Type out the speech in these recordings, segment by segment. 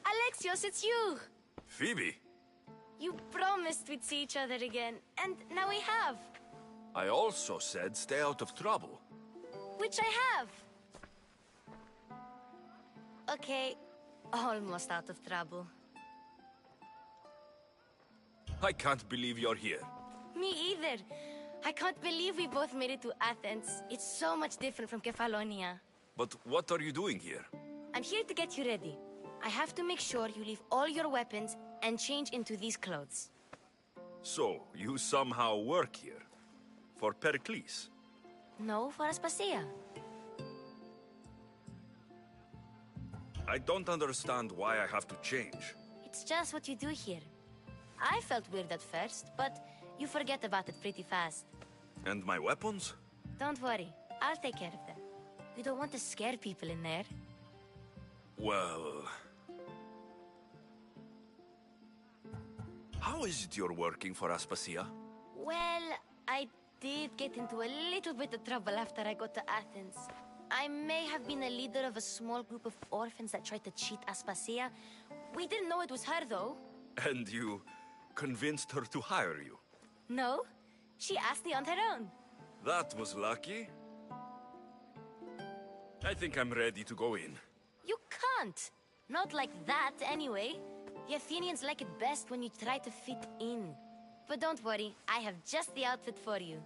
Alexios, it's you! Phoebe? You promised we'd see each other again, and now we have. I also said stay out of trouble. Which I have. Okay, almost out of trouble. I can't believe you're here. Me either. I can't believe we both made it to Athens. It's so much different from Kefalonia. But what are you doing here? I'm here to get you ready. I have to make sure you leave all your weapons and change into these clothes. So, you somehow work here? For Pericles? No, for Aspasia. I don't understand why I have to change. It's just what you do here. I felt weird at first, but you forget about it pretty fast. And my weapons? Don't worry, I'll take care of them. You don't want to scare people in there. Well... How is it you're working for Aspasia? Well, I did get into a little bit of trouble after I got to Athens. I may have been a leader of a small group of orphans that tried to cheat Aspasia. We didn't know it was her, though. And you convinced her to hire you? No, she asked me on her own. That was lucky. I think I'm ready to go in. You can't. Not like that, anyway. The Athenians like it best when you try to fit in. But don't worry, I have just the outfit for you.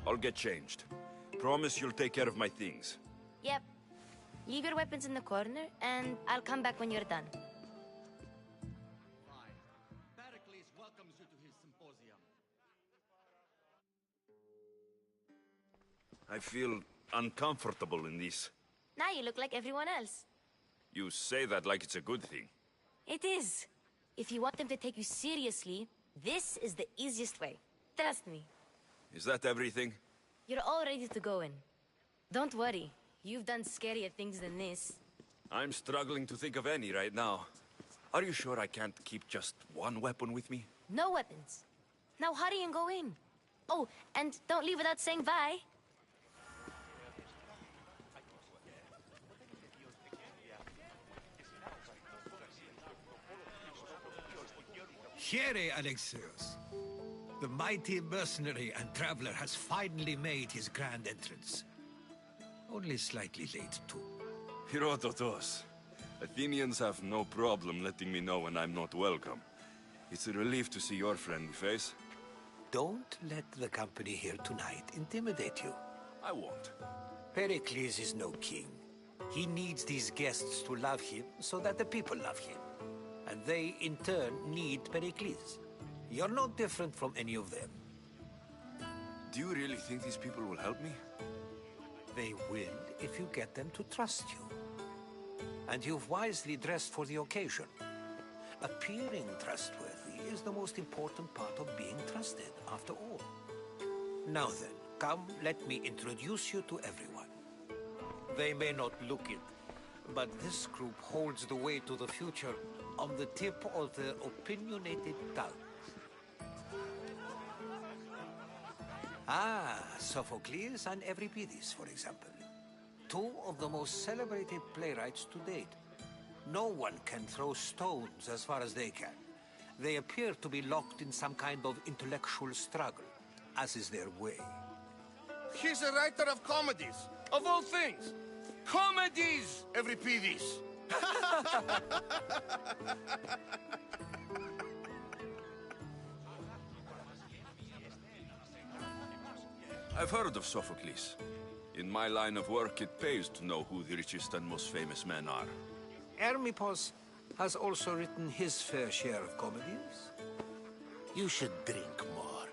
I'll get changed. Promise you'll take care of my things. Yep. Leave your weapons in the corner, and I'll come back when you're done. Pericles welcomes you to his symposium. I feel uncomfortable in this. Now you look like everyone else. You say that like it's a good thing. It is. If you want them to take you seriously, this is the easiest way. Trust me. Is that everything? You're all ready to go in. Don't worry. You've done scarier things than this. I'm struggling to think of any right now. Are you sure I can't keep just one weapon with me? No weapons. Now hurry and go in. Oh, and don't leave without saying bye. Here, Alexios. The mighty mercenary and traveler has finally made his grand entrance. Only slightly late, too. Herodotos. Athenians have no problem letting me know when I'm not welcome. It's a relief to see your friendly face. Don't let the company here tonight intimidate you. I won't. Pericles is no king. He needs these guests to love him so that the people love him. And they, in turn, need Pericles. You're no different from any of them. Do you really think these people will help me? They will if you get them to trust you. And you've wisely dressed for the occasion. Appearing trustworthy is the most important part of being trusted, after all. Now then, come, let me introduce you to everyone. They may not look it, but this group holds the way to the future on the tip of their opinionated tongues. Ah, Sophocles and Euripides, for example. Two of the most celebrated playwrights to date. No one can throw stones as far as they can. They appear to be locked in some kind of intellectual struggle, as is their way. He's a writer of comedies, of all things. Comedies, Euripides. I've heard of Sophocles. In my line of work, it pays to know who the richest and most famous men are. Hermippos has also written his fair share of comedies. You should drink more.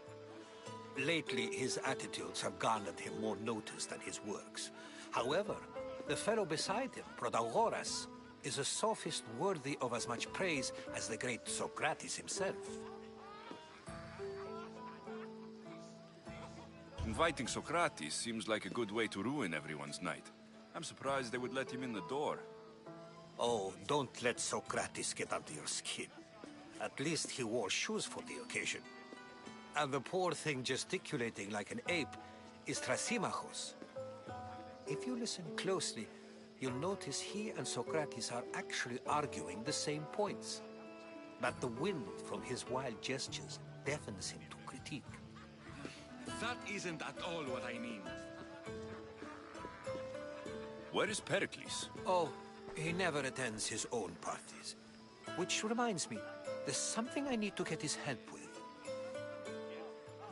Lately, his attitudes have garnered him more notice than his works. However, the fellow beside him, Protagoras, is a sophist worthy of as much praise as the great Socrates himself. Inviting Socrates seems like a good way to ruin everyone's night. I'm surprised they would let him in the door. Oh, don't let Socrates get under your skin. At least he wore shoes for the occasion. And the poor thing gesticulating like an ape is Thrasymachos. If you listen closely, you'll notice he and Socrates are actually arguing the same points. But the wind from his wild gestures deafens him to critique. That isn't at all what I mean. Where is Pericles? Oh, he never attends his own parties. Which reminds me, there's something I need to get his help with.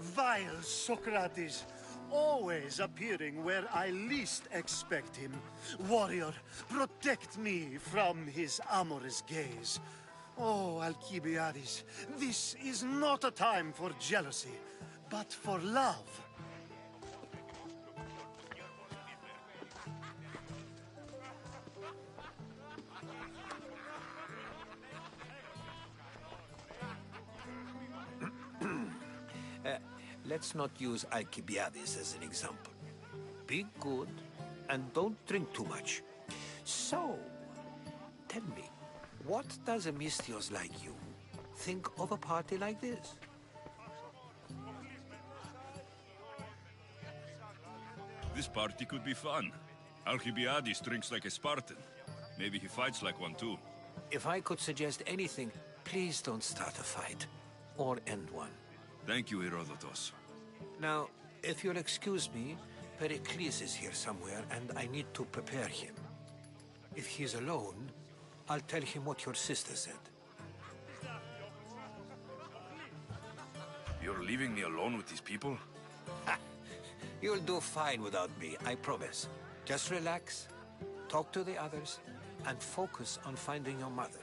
Vile Socrates, always appearing where I least expect him. Warrior, protect me from his amorous gaze. Oh, Alcibiades, this is not a time for jealousy, but for love. Let's not use Alcibiades as an example. Be good, and don't drink too much. So, tell me, what does a Misthios like you think of a party like this? This party could be fun. Alcibiades drinks like a Spartan. Maybe he fights like one too. If I could suggest anything, please don't start a fight, or end one. Thank you, Herodotus. Now, if you'll excuse me, Pericles is here somewhere, and I need to prepare him. If he's alone, I'll tell him what your sister said. You're leaving me alone with these people? Ha! You'll do fine without me, I promise. Just relax, talk to the others, and focus on finding your mother.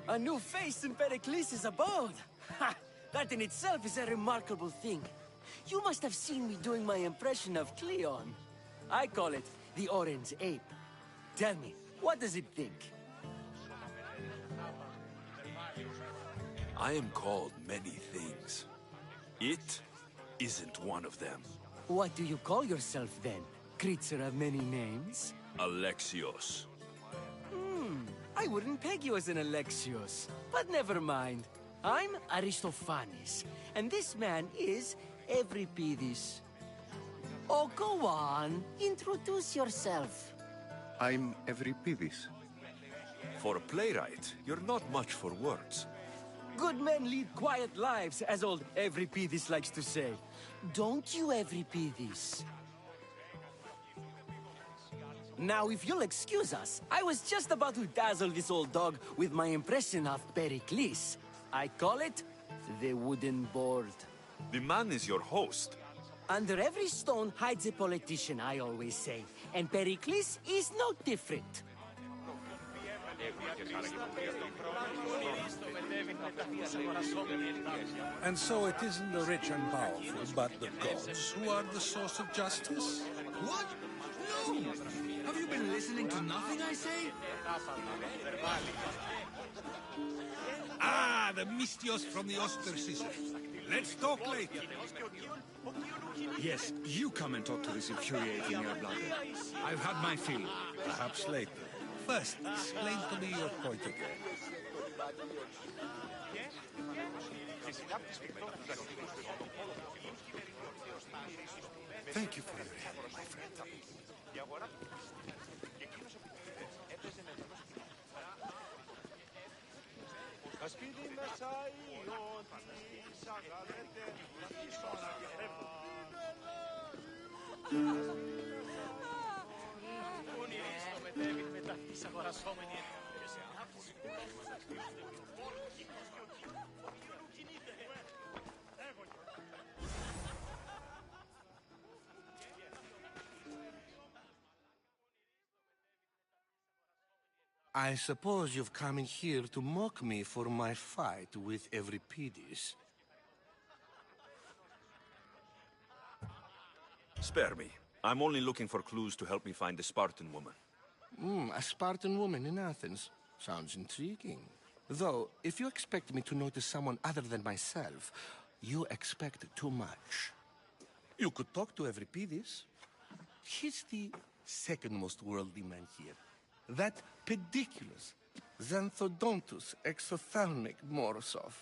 A new face in Pericles' abode! Ha! That in itself is a remarkable thing. You must have seen me doing my impression of Cleon. I call it the Orange Ape. Tell me, what does it think? I am called many things. It isn't one of them. What do you call yourself then? Creature of many names? Alexios. I wouldn't peg you as an Alexios, but never mind. I'm Aristophanes, and this man is Euripides. Oh, go on. Introduce yourself. I'm Euripides. For a playwright, you're not much for words. Good men lead quiet lives, as old Euripides likes to say. Don't you, Euripides? Now, if you'll excuse us, I was just about to dazzle this old dog with my impression of Pericles. I call it the wooden board. The man is your host. Under every stone hides a politician, I always say. And Pericles is no different. And so it isn't the rich and powerful, but the gods who are the source of justice? What? No! Have you been listening to nothing I say? Ah, the Misthios from the Ostracism. Let's talk later. Yes, you come and talk to this infuriating airblogger. I've had my fill. Perhaps later. First, explain to me your point again. Thank you for your help, my friend. I suppose you've come in here to mock me for my fight with Euripides. Spare me. I'm only looking for clues to help me find the Spartan woman. A Spartan woman in Athens. Sounds intriguing. Though, if you expect me to notice someone other than myself, you expect too much. You could talk to Euripides. He's the second most worldly man here. That pediculous, xanthodontus exophthalmic Morosov.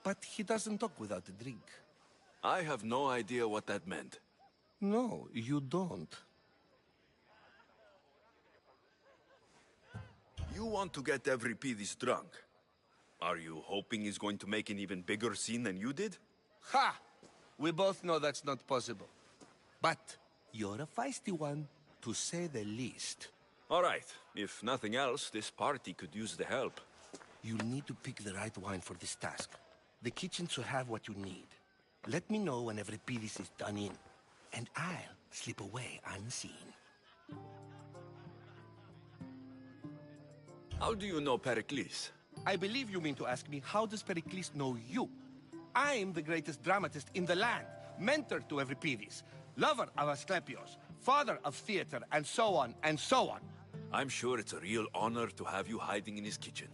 But he doesn't talk without a drink. I have no idea what that meant. No, you don't. You want to get Euripides drunk. Are you hoping he's going to make an even bigger scene than you did? Ha! We both know that's not possible. But you're a feisty one, to say the least. All right. If nothing else, this party could use the help. You'll need to pick the right wine for this task. The kitchen should have what you need. Let me know when Euripides is done in, and I'll slip away unseen. How do you know Pericles? I believe you mean to ask me, how does Pericles know you? I'm the greatest dramatist in the land, mentor to Euripides, lover of Asclepios, father of theater, and so on, and so on. I'm sure it's a real honor to have you hiding in his kitchen.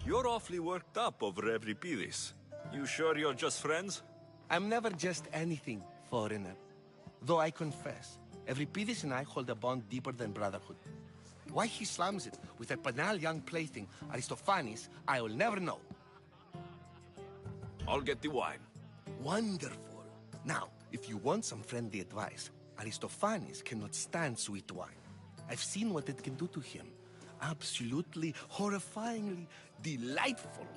You're awfully worked up over Euripides. You sure you're just friends? I'm never just anything, foreigner. Though I confess, Euripides and I hold a bond deeper than brotherhood. Why he slams it with a banal young plaything, Aristophanes, I will never know. I'll get the wine. Wonderful. Now, if you want some friendly advice, Aristophanes cannot stand sweet wine. I've seen what it can do to him. Absolutely, horrifyingly delightful.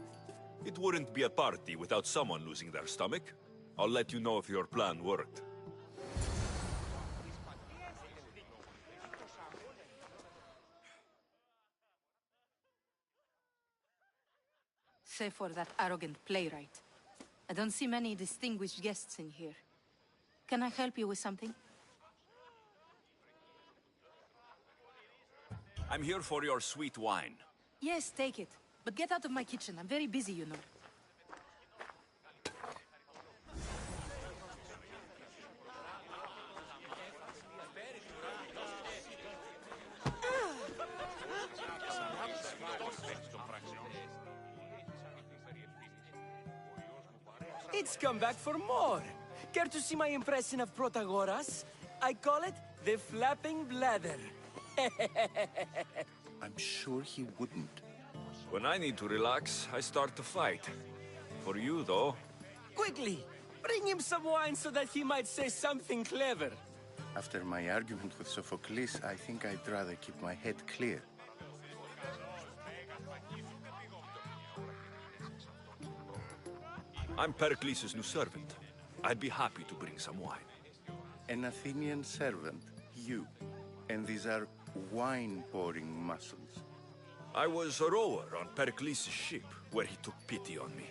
It wouldn't be a party without someone losing their stomach. I'll let you know if your plan worked. Save for that arrogant playwright. I don't see many distinguished guests in here. Can I help you with something? I'm here for your sweet wine. Yes, take it. But get out of my kitchen. I'm very busy, you know. It's come back for more. Care to see my impression of Protagoras? I call it the flapping bladder. I'm sure he wouldn't. When I need to relax, I start to fight. For you, though. Quickly, bring him some wine so that he might say something clever. After my argument with Sophocles, I think I'd rather keep my head clear. I'm Pericles' new servant. I'd be happy to bring some wine. An Athenian servant, you. And these are wine-pouring muscles. I was a rower on Pericles' ship, where he took pity on me.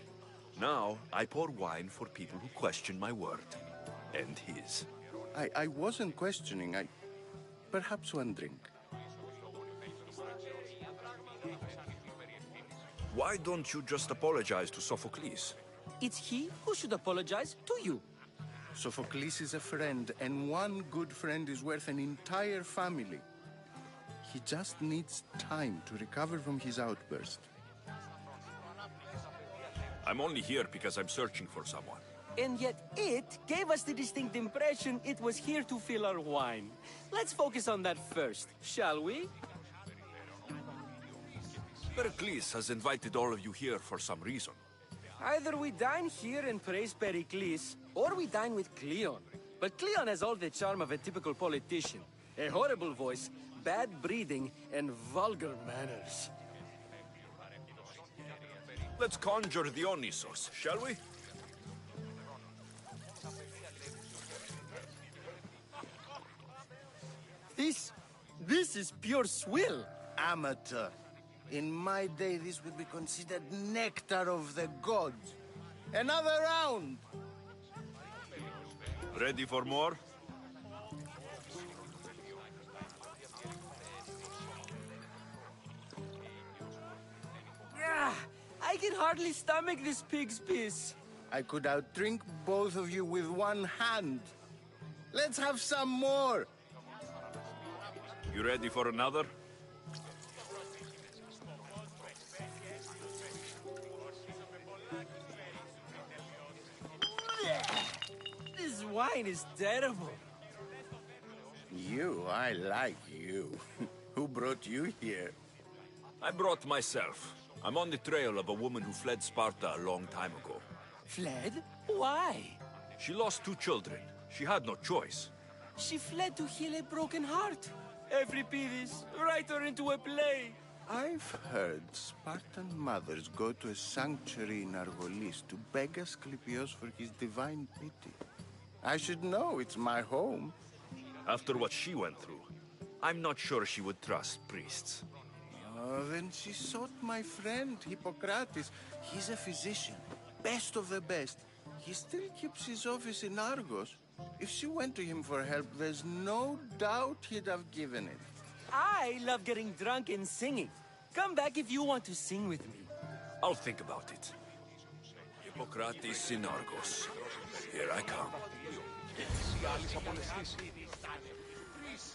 Now, I pour wine for people who question my word. And his. I wasn't questioning, Perhaps one drink. Why don't you just apologize to Sophocles? It's he who should apologize to you. Sophocles is a friend, and one good friend is worth an entire family. He just needs time to recover from his outburst. I'm only here because I'm searching for someone. And yet it gave us the distinct impression it was here to fill our wine. Let's focus on that first, shall we? Pericles has invited all of you here for some reason. Either we dine here and praise Pericles, or we dine with Cleon. But Cleon has all the charm of a typical politician. A horrible voice, bad breeding, and vulgar manners. Let's conjure Dionysos, shall we? This is pure swill. Amateur. In my day, this would be considered nectar of the gods. Another round! Ready for more? I can hardly stomach this pig's piss. I could outdrink both of you with one hand. Let's have some more! You ready for another? This wine is terrible. I like you. Who brought you here? I brought myself. I'm on the trail of a woman who fled Sparta a long time ago. Fled? Why? She lost 2 children. She had no choice. She fled to heal a broken heart. Every Pidis, write her into a play. I've heard Spartan mothers go to a sanctuary in Argolis to beg Asclepios for his divine pity. I should know, it's my home. After what she went through, I'm not sure she would trust priests. Oh, then she sought my friend, Hippocrates. He's a physician, best of the best. He still keeps his office in Argos. If she went to him for help, there's no doubt he'd have given it. I love getting drunk and singing. Come back if you want to sing with me. I'll think about it. Hippocrates in Argos. Here I come.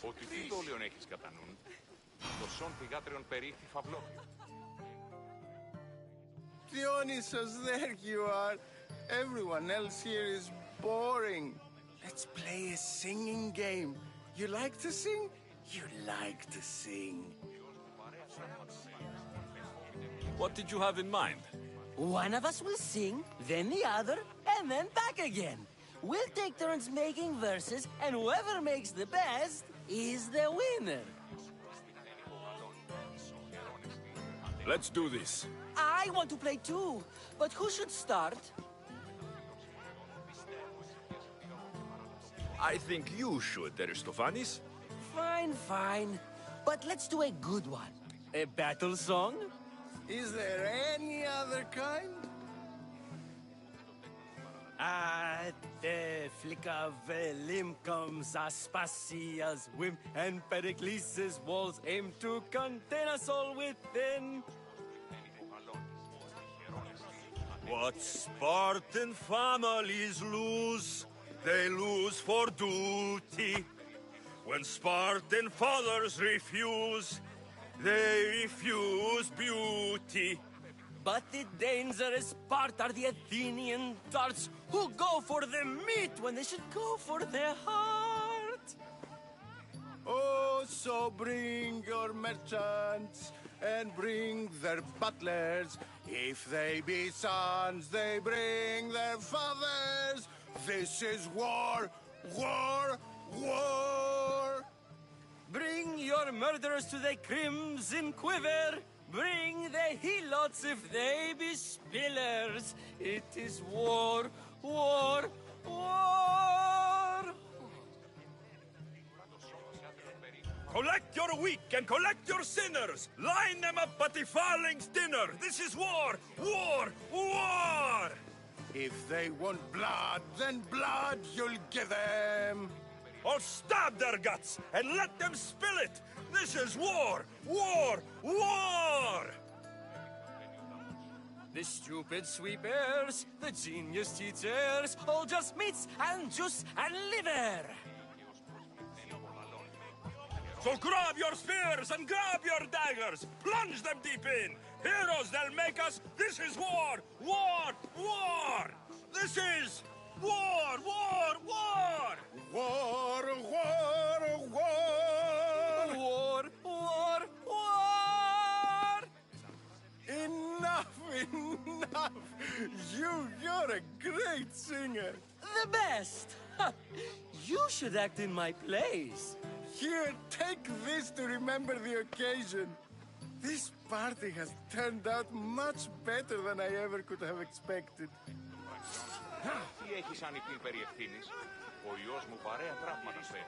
Ότι τι δόλιον έχεις κατά νουν, το σον θυγάτριον περίχθη φαυλόχιο. Dionysos, there you are. Everyone else here is boring. Let's play a singing game. You like to sing? You like to sing. What did you have in mind? One of us will sing, then the other, and then back again. We'll take turns making verses, and whoever makes the best is the winner. Let's do this. I want to play too, but who should start? I think you should, Aristophanes. Fine, fine. But let's do a good one. A battle song? Is there any other kind? At the flick of a limb comes Aspasia's whim, and Pericles' walls aim to contain us all within. What Spartan families lose, they lose for duty. When Spartan fathers refuse, they refuse beauty. But the dangerous part are the Athenian darts who go for the meat when they should go for the heart. Oh, so bring your merchants and bring their butlers. If they be sons, they bring their fathers. This is war, war, war. Bring your murderers to the crimson quiver. Bring the helots if they be spillers. It is war, war, war. Collect your weak and collect your sinners. Line them up at the Phalanx dinner. This is war, war, war. If they want blood, then blood you'll give them. Or stab their guts and let them spill it. This is war, war, war. The stupid sweepers, the genius teachers, all just meats and juice and liver. So grab your spears and grab your daggers. Plunge them deep in. Heroes, they'll make us! This is war! War! War! This is war! War! War! War, war, war! War, war, war! Enough, enough! You're a great singer. The best! You should act in my plays. Here, take this to remember the occasion. This party has turned out much better than I ever could have expected. Τι έχεις ανοιχτή περί ευθύνης? Ο ιός μου παρέα τραύματα φέρει.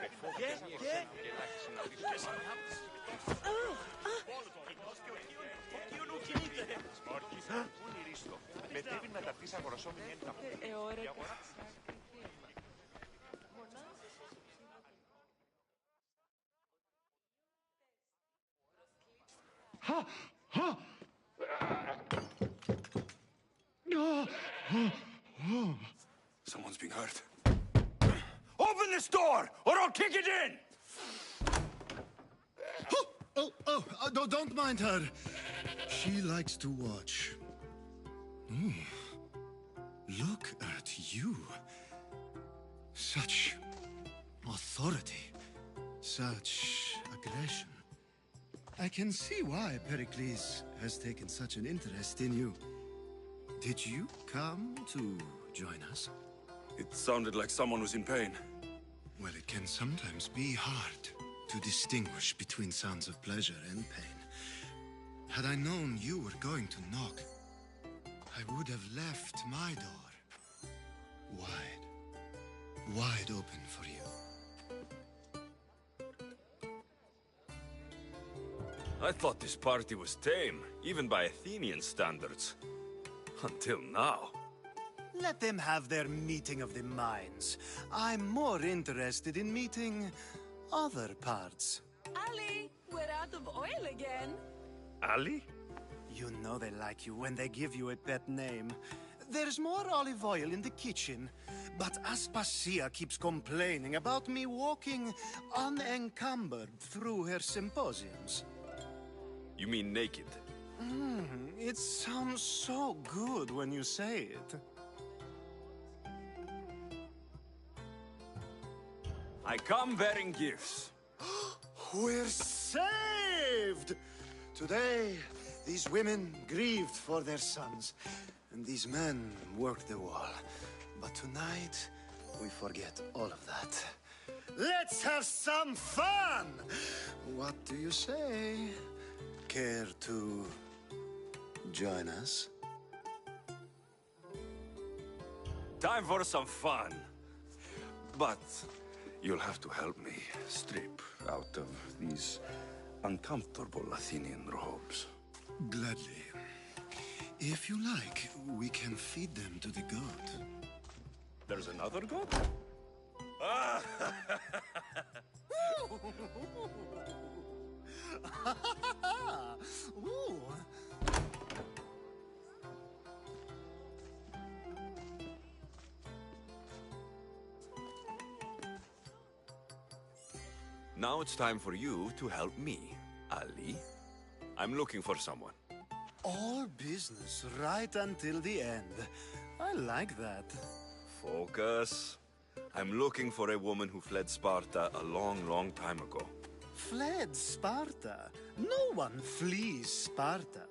Με φόβο και έχει συναντήσει και μάλλον. Πού είναι η Ρίστο? Μετέβην μεταυτής αγορασόμη έντα. Ha! Ha! Someone's being hurt. Open this door, or I'll kick it in! Don't mind her. She likes to watch. Look at you. Such authority. Such aggression. I can see why Pericles has taken such an interest in you. Did you come to join us? It sounded like someone was in pain. Well, it can sometimes be hard to distinguish between sounds of pleasure and pain. Had I known you were going to knock, I would have left my door wide open for you. I thought this party was tame, even by Athenian standards. Until now. Let them have their meeting of the minds. I'm more interested in meeting other parts. Ali, we're out of oil again. Ali? You know they like you when they give you a pet name. There's more olive oil in the kitchen, but Aspasia keeps complaining about me walking unencumbered through her symposiums. You mean naked? It sounds so good when you say it. I come bearing gifts. We're saved! Today, these women grieved for their sons, and these men worked the wall. But tonight, we forget all of that. Let's have some fun! What do you say? Care to join us? Time for some fun. But you'll have to help me strip out of these uncomfortable Athenian robes. Gladly. If you like, we can feed them to the goat. There's another goat? Ooh. Now it's time for you to help me, Ali. I'm looking for someone. All business right until the end. I like that. Focus. I'm looking for a woman who fled Sparta a long, long time ago. Fled Sparta? No one flees Sparta.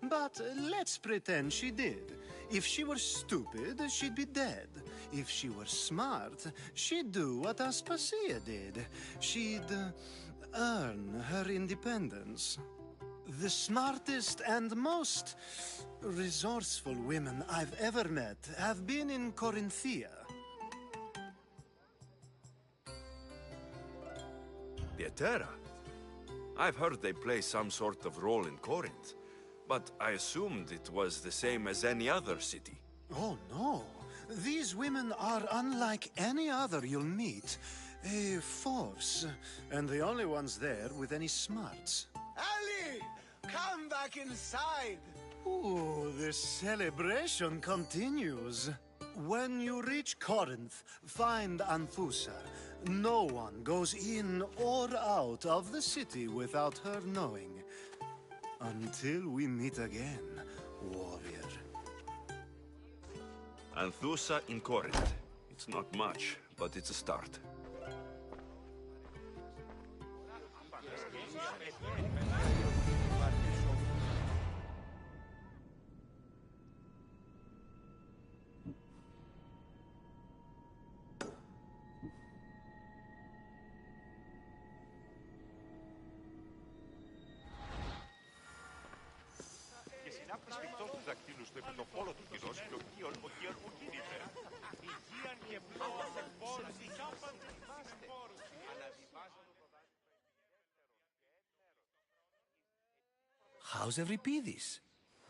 But let's pretend she did. If she were stupid, she'd be dead. If she were smart, she'd do what Aspasia did. She'd earn her independence. The smartest and most resourceful women I've ever met have been in Corinthia. Pietera? I've heard they play some sort of role in Corinth, but I assumed it was the same as any other city. Oh, no. These women are unlike any other you'll meet. A force, and the only ones there with any smarts. Ali! Come back inside! Ooh, the celebration continues. When you reach Corinth, find Anthusa. No one goes in or out of the city without her knowing. Until we meet again, warrior. Anthusa in Corinth. It's not much, but it's a start. How's Euripides?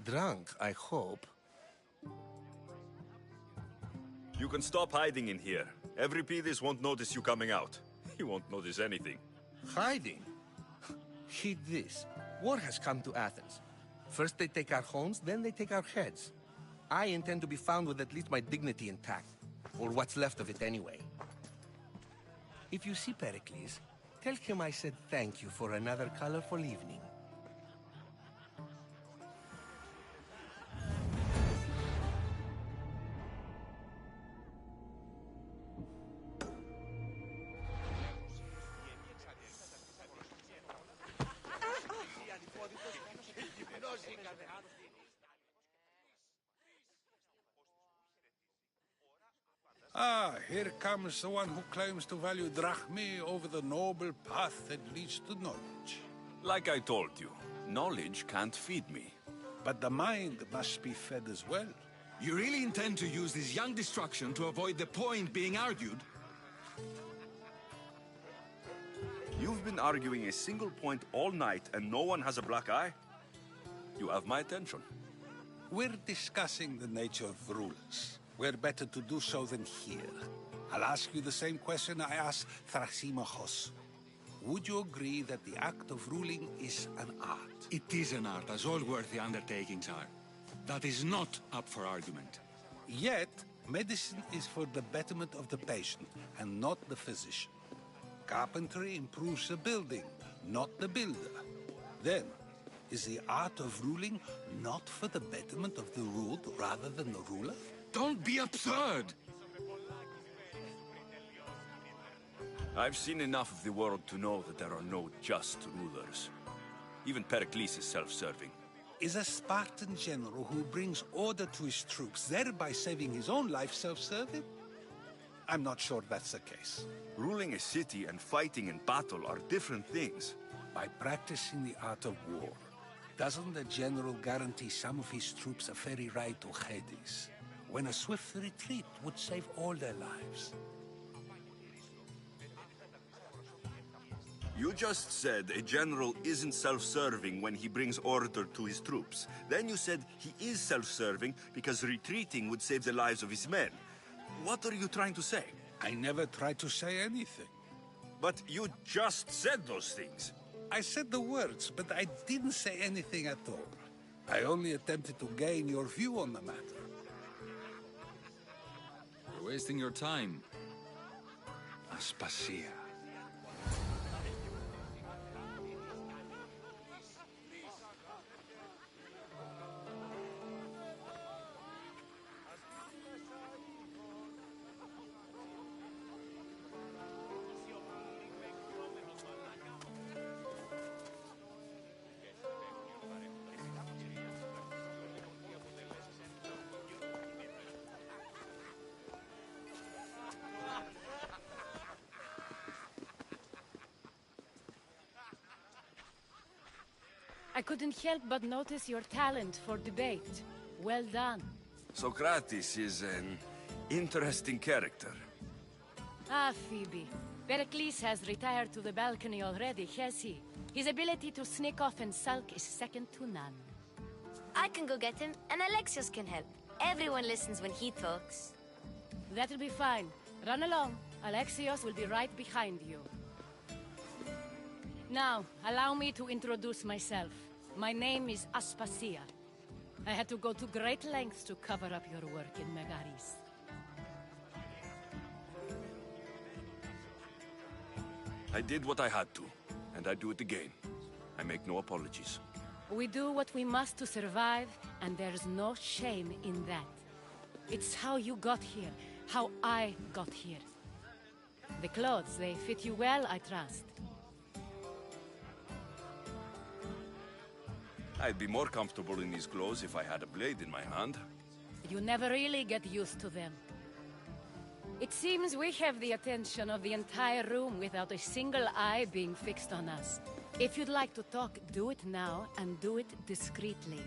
Drunk, I hope. You can stop hiding in here. Euripides won't notice you coming out. He won't notice anything. Hiding? Heed this. War has come to Athens. First they take our homes, then they take our heads. I intend to be found with at least my dignity intact. Or what's left of it anyway. If you see Pericles, tell him I said thank you for another colorful evening. Ah, here comes the one who claims to value drachmae over the noble path that leads to knowledge. Like I told you, knowledge can't feed me. But the mind must be fed as well. You really intend to use this young destruction to avoid the point being argued? You've been arguing a single point all night and no one has a black eye? You have my attention. We're discussing the nature of rulers. Where better to do so than here? I'll ask you the same question I asked Thrasymachos. Would you agree that the act of ruling is an art? It is an art, as all worthy undertakings are. That is not up for argument. Yet, medicine is for the betterment of the patient, and not the physician. Carpentry improves the building, not the builder. Then, is the art of ruling not for the betterment of the ruled rather than the ruler? Don't be absurd! I've seen enough of the world to know that there are no just rulers. Even Pericles is self-serving. Is a Spartan general who brings order to his troops, thereby saving his own life, self-serving? I'm not sure that's the case. Ruling a city and fighting in battle are different things. By practicing the art of war, doesn't the general guarantee some of his troops a ferry ride to Hades, when a swift retreat would save all their lives? You just said a general isn't self-serving when he brings order to his troops. Then you said he is self-serving because retreating would save the lives of his men. What are you trying to say? I never tried to say anything. But you just said those things. I said the words, but I didn't say anything at all. I only attempted to gain your view on the matter. You're wasting your time. Aspasia. I couldn't help but notice your talent for debate. Well done. Socrates is an interesting character. Ah, Phoebe. Pericles has retired to the balcony already, has he? His ability to sneak off and sulk is second to none. I can go get him, and Alexios can help. Everyone listens when he talks. That'll be fine. Run along. Alexios will be right behind you. Now, allow me to introduce myself. My name is Aspasia. I had to go to great lengths to cover up your work in Megaris. I did what I had to, and I do it again. I make no apologies. We do what we must to survive, and there's no shame in that. It's how you got here, how I got here. The clothes, they fit you well, I trust. I'd be more comfortable in these clothes if I had a blade in my hand. You never really get used to them. It seems we have the attention of the entire room without a single eye being fixed on us. If you'd like to talk, do it now, and do it discreetly.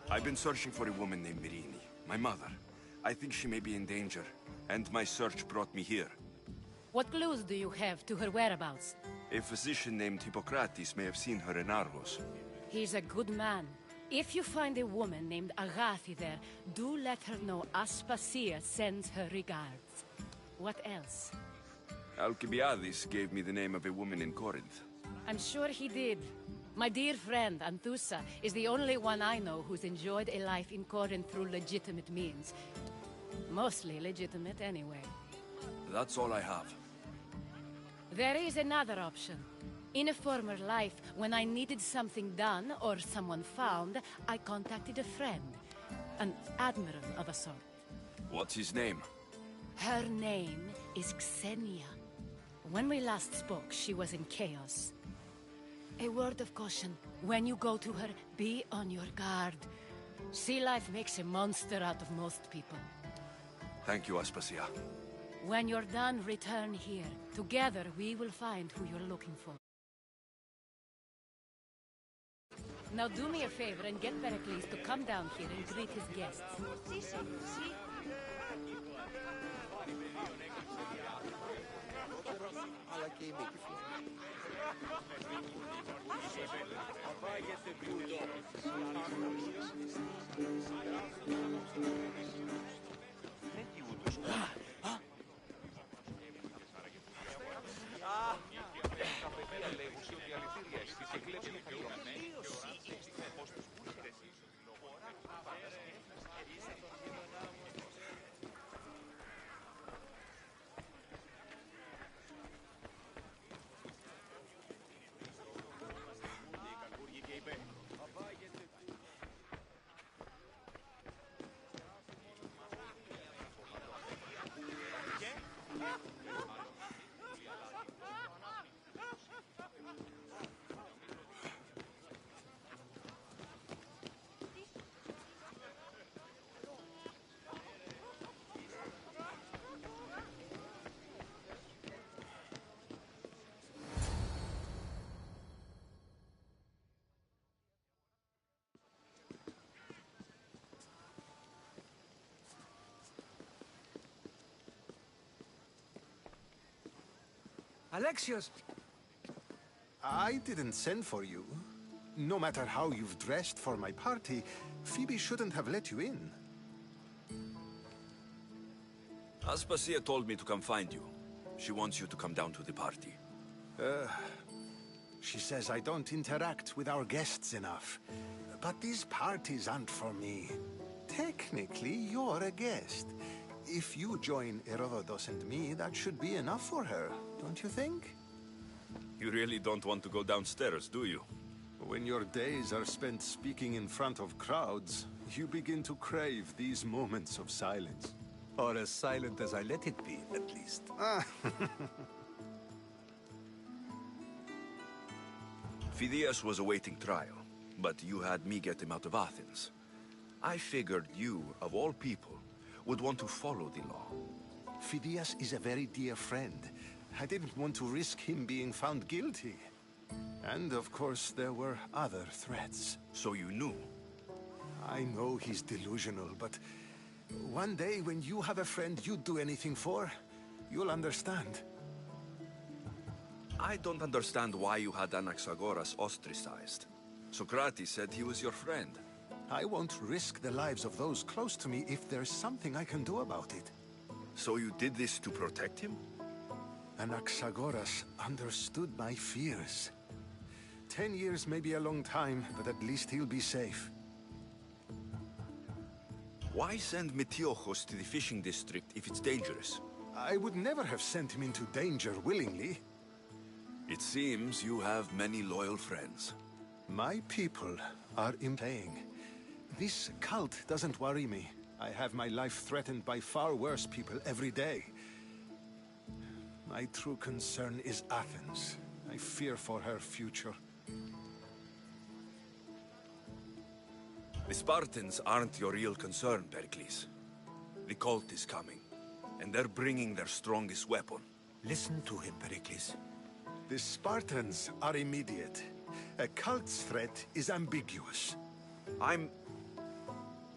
I've been searching for a woman named Mirini, my mother. I think she may be in danger, and my search brought me here. What clues do you have to her whereabouts? A physician named Hippocrates may have seen her in Argos. He's a good man. If you find a woman named Agathi there, do let her know Aspasia sends her regards. What else? Alcibiades gave me the name of a woman in Corinth. I'm sure he did. My dear friend, Anthusa, is the only one I know who's enjoyed a life in Corinth through legitimate means. Mostly legitimate, anyway. That's all I have. There is another option. In a former life, when I needed something done or someone found, I contacted a friend. An admiral of a sort. What's his name? Her name is Xenia. When we last spoke, she was in chaos. A word of caution. When you go to her, be on your guard. Sea life makes a monster out of most people. Thank you, Aspasia. When you're done, return here. Together, we will find who you're looking for. Now do me a favor and get Pericles to come down here and greet his guests. Alexios! I didn't send for you. No matter how you've dressed for my party, Phoebe shouldn't have let you in. Aspasia told me to come find you. She wants you to come down to the party. She says I don't interact with our guests enough. But these parties aren't for me. Technically, you're a guest. If you join Herodotus and me, that should be enough for her, don't you think? You really don't want to go downstairs, do you? When your days are spent speaking in front of crowds, you begin to crave these moments of silence. Or as silent as I let it be, at least. Phidias was awaiting trial, but you had me get him out of Athens. I figured you, of all people, would want to follow the law. Phidias is a very dear friend. I didn't want to risk him being found guilty. And of course, there were other threats. So you knew? I know he's delusional, but one day when you have a friend you'd do anything for, you'll understand. I don't understand why you had Anaxagoras ostracized. Socrates said he was your friend. I won't risk the lives of those close to me if there's something I can do about it. So you did this to protect him? Anaxagoras understood my fears. 10 years may be a long time, but at least he'll be safe. Why send Metiochos to the fishing district if it's dangerous? I would never have sent him into danger willingly. It seems you have many loyal friends. My people are impaying. This cult doesn't worry me. I have my life threatened by far worse people every day. My true concern is Athens. I fear for her future. The Spartans aren't your real concern, Pericles. The cult is coming, and they're bringing their strongest weapon. Listen to him, Pericles. The Spartans are immediate. A cult's threat is ambiguous. I'm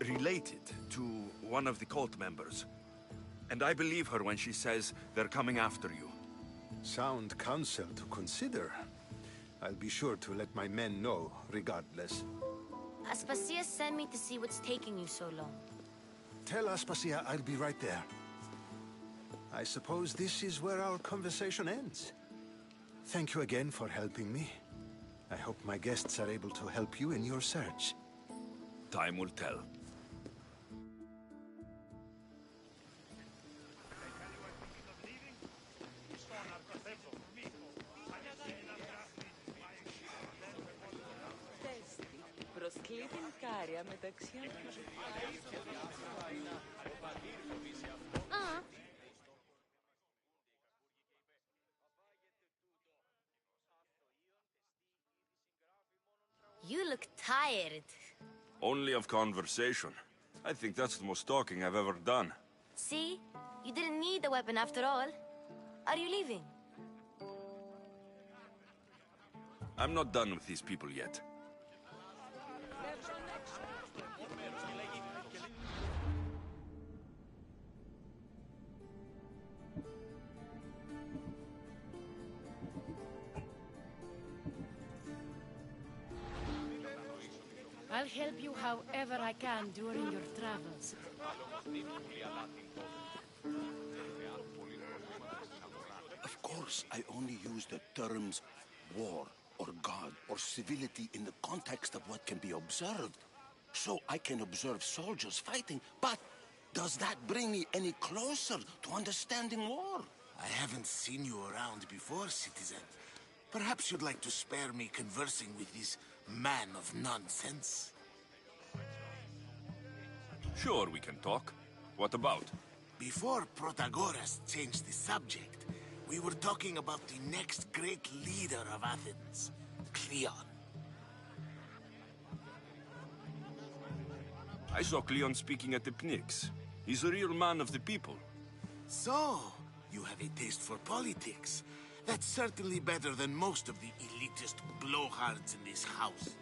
related to one of the cult members, and I believe her when she says they're coming after you. Sound counsel to consider. I'll be sure to let my men know, regardless. Aspasia sent me to see what's taking you so long. Tell Aspasia I'll be right there. I suppose this is where our conversation ends. Thank you again for helping me. I hope my guests are able to help you in your search. Time will tell. You look tired. Only of conversation. I think that's the most talking I've ever done. See? You didn't need the weapon after all. Are you leaving? I'm not done with these people yet. I'll help you however I can during your travels. Of course, I only use the terms war or God or civility in the context of what can be observed. So I can observe soldiers fighting, but does that bring me any closer to understanding war? I haven't seen you around before, citizen. Perhaps you'd like to spare me conversing with this man of nonsense? Sure, we can talk. What about? Before Protagoras changed the subject, we were talking about the next great leader of Athens, Cleon. I saw Cleon speaking at the Pnyx. He's a real man of the people. So, you have a taste for politics. That's certainly better than most of the elitist blowhards in this house.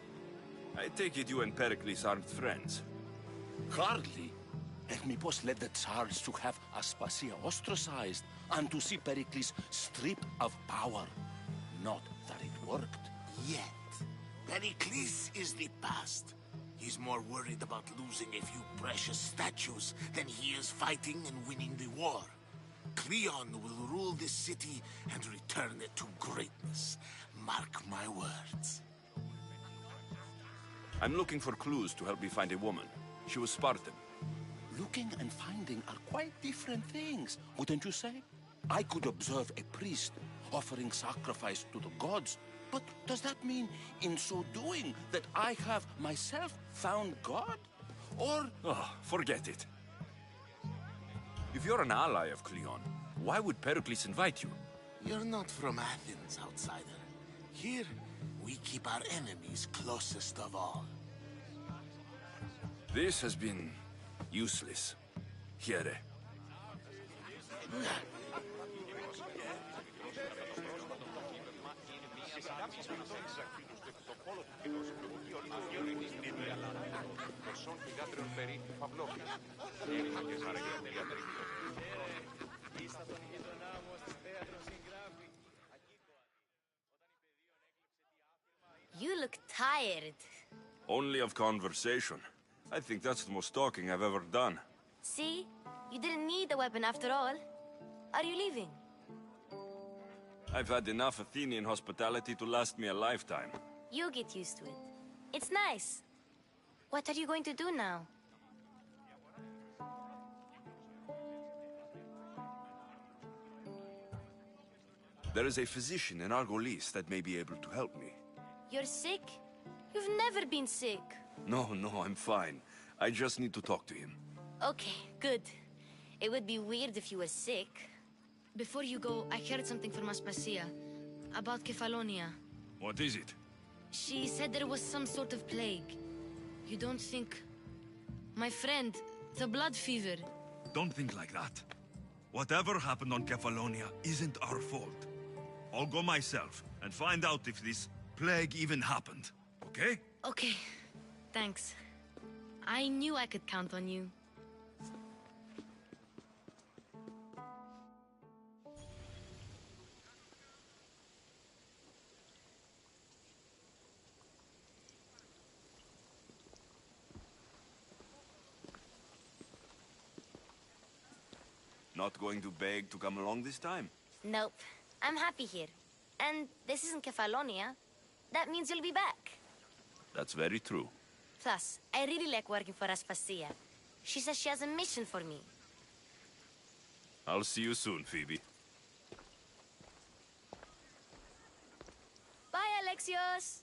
I take it you and Pericles aren't friends. Hardly. Hermipos led the Tsars to have Aspasia ostracized and to see Pericles stripped of power. Not that it worked. Yet, Pericles is the past. He's more worried about losing a few precious statues than he is fighting and winning the war. Cleon will rule this city and return it to greatness. Mark my words. I'm looking for clues to help me find a woman. She was Spartan. Looking and finding are quite different things, wouldn't you say? I could observe a priest offering sacrifice to the gods, but does that mean, in so doing, that I have myself found God? Or... Oh, forget it. If you're an ally of Cleon, why would Pericles invite you? You're not from Athens, outsider. Here, we keep our enemies closest of all. This has been useless. Here. You look tired. Only of conversation. I think that's the most talking I've ever done. See? You didn't need the weapon after all. Are you leaving? I've had enough Athenian hospitality to last me a lifetime. You get used to it. It's nice. What are you going to do now? There is a physician in Argolis that may be able to help me. You're sick? You've never been sick. No, I'm fine. I just need to talk to him. Okay, good. It would be weird if you were sick. Before you go, I heard something from Aspasia. About Kefalonia. What is it? She said there was some sort of plague. You don't think... My friend, the blood fever. Don't think like that. Whatever happened on Kefalonia isn't our fault. I'll go myself and find out if this plague even happened, okay? Okay, thanks. I knew I could count on you. Not going to beg to come along this time? Nope. I'm happy here. And this isn't Kefalonia. That means you'll be back. That's very true. Plus, I really like working for Aspasia. She says she has a mission for me. I'll see you soon, Phoebe. Bye, Alexios!